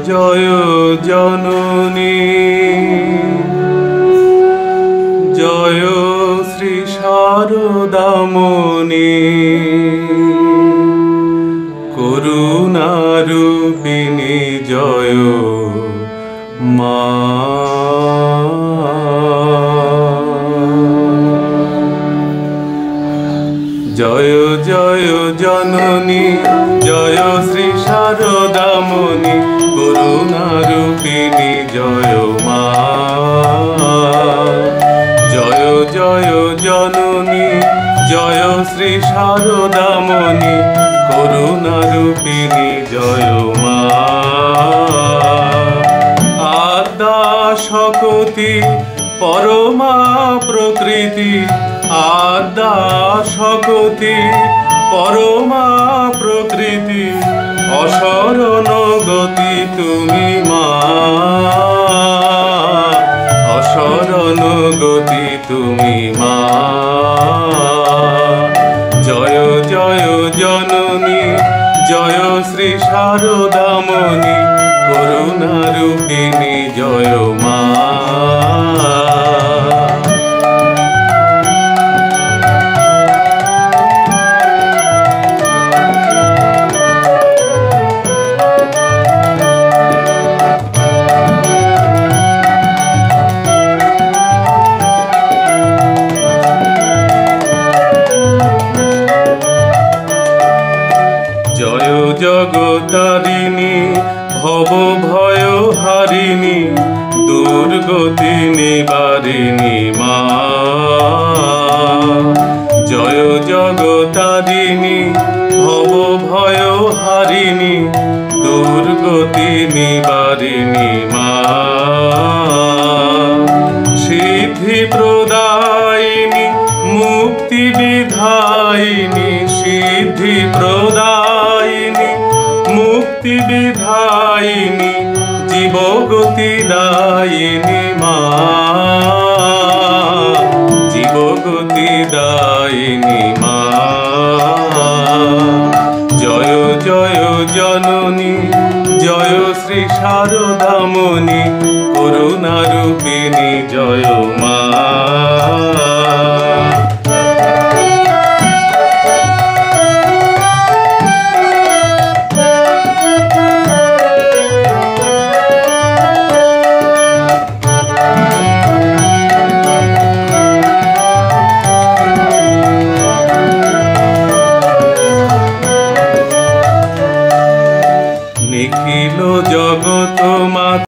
জয় জননী জয় শ্রী শারদামণি করুণারূপিণী জয় মা। জয় জয় জননী জয় শ্রী শারদামণি করুণারূপিণী জয় মা। জয় জয় জননী জয় শ্রী শারদামণি করুণারূপিণী জয় মা। আদ্যা শকতি পরমা প্রকৃতি আদ্যা শকতি পরমা প্রকৃতি অসরণ গতি তুমি মা। অসরণ গতি তুমি মা। জয় জয় জননী জয় শ্রী শারদামণি করুণারূপিণী জয় মা। জয় জগতারিণী ভব ভয় হারিণী দুর্গতি নিবারিণী মা। জয় জগতারিণী ভব ভয় হারিণী দুর্গতি নিবারিণী মা। সিদ্ধি প্রদায়িনী মুক্তি বিধায়িনী সিদ্ধি প্রদায়িনী মুক্তি বিধায়িনী জীবগতি দায়িনী মা। জীবগতি দায়িনী মা। জয় জয় জননী জয় শ্রী শারদামণি করুণারূপিণী জয় মা। নিখিল জগৎ মা।